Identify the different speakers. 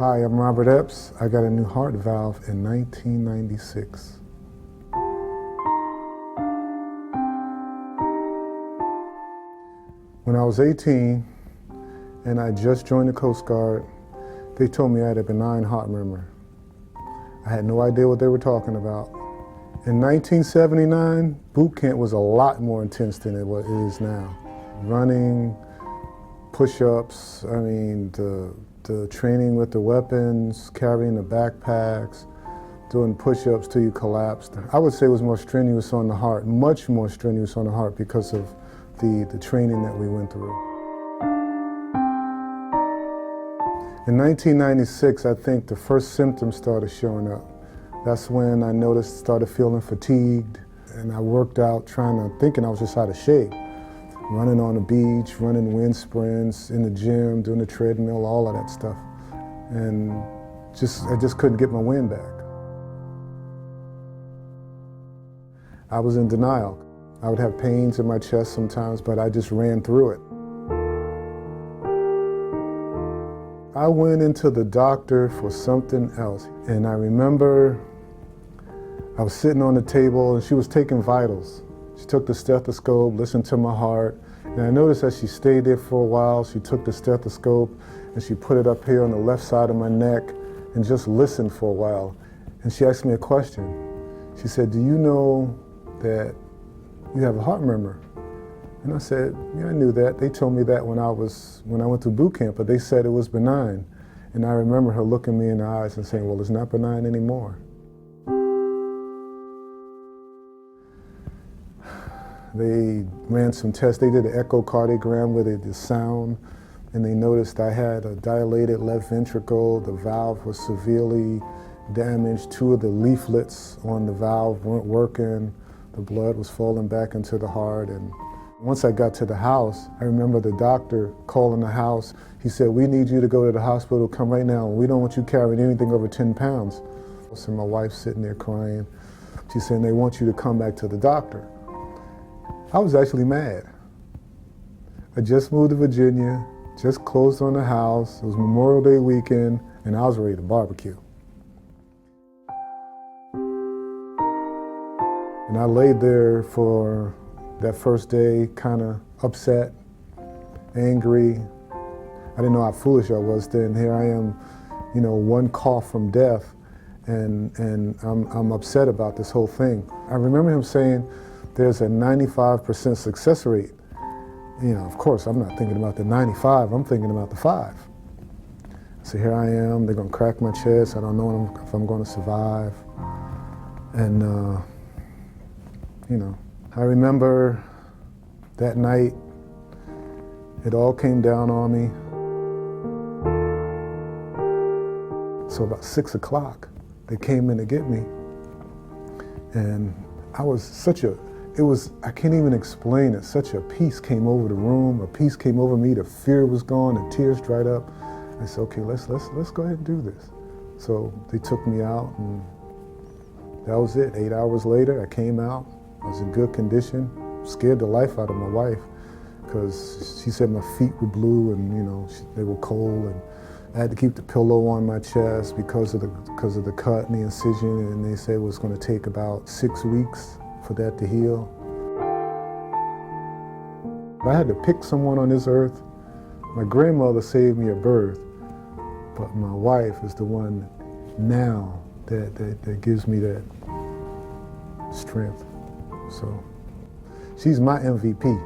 Speaker 1: Hi, I'm Robert Epps. I got a new heart valve in 1996. When I was 18 and I just joined the Coast Guard, they told me I had a benign heart murmur. I had no idea what they were talking about. In 1979, boot camp was a lot more intense than it is now. Running, push-ups, the training with the weapons, carrying the backpacks, doing push-ups till you collapsed. I would say it was more strenuous on the heart, much more strenuous on the heart because of the training that we went through. In 1996, I think the first symptoms started showing up. That's when I started feeling fatigued, and I worked out thinking I was just out of shape. Running on the beach, running wind sprints, in the gym, doing the treadmill, all of that stuff. And I just couldn't get my wind back. I was in denial. I would have pains in my chest sometimes, but I just ran through it. I went into the doctor for something else, and I remember I was sitting on the table and she was taking vitals. She took the stethoscope, listened to my heart, and I noticed that she stayed there for a while. She took the stethoscope and she put it up here on the left side of my neck and just listened for a while. And she asked me a question. She said, "Do you know that you have a heart murmur?" And I said, "Yeah, I knew that. They told me that when I went to boot camp, but they said it was benign." And I remember her looking me in the eyes and saying, "Well, it's not benign anymore." They ran some tests. They did an echocardiogram where they did sound, and they noticed I had a dilated left ventricle. The valve was severely damaged. 2 of the leaflets on the valve weren't working. The blood was falling back into the heart. And once I got to the house, I remember the doctor calling the house. He said, "We need you to go to the hospital. Come right now. We don't want you carrying anything over 10 pounds. So my wife's sitting there crying. She's saying, "They want you to come back to the doctor." I was actually mad. I just moved to Virginia, just closed on the house. It was Memorial Day weekend, and I was ready to barbecue. And I laid there for that first day, kind of upset, angry. I didn't know how foolish I was then. Here I am, one cough from death, and I'm upset about this whole thing. I remember him saying, "There's a 95% success rate." Of course, I'm not thinking about the 95, I'm thinking about the 5. So here I am, they're gonna crack my chest, I don't know if I'm gonna survive. And, I remember that night, it all came down on me. So about 6 o'clock, they came in to get me. And I was I can't even explain it. Such a peace came over the room, a peace came over me, the fear was gone, the tears dried up. I said, "Okay, let's go ahead and do this." So they took me out, and that was it. 8 hours later, I came out. I was in good condition. Scared the life out of my wife because she said my feet were blue and they were cold, and I had to keep the pillow on my chest because of the cut and the incision, and they said it was going to take about 6 weeks for that to heal. If I had to pick someone on this earth, my grandmother saved me at birth, but my wife is the one now that gives me that strength. So she's my MVP.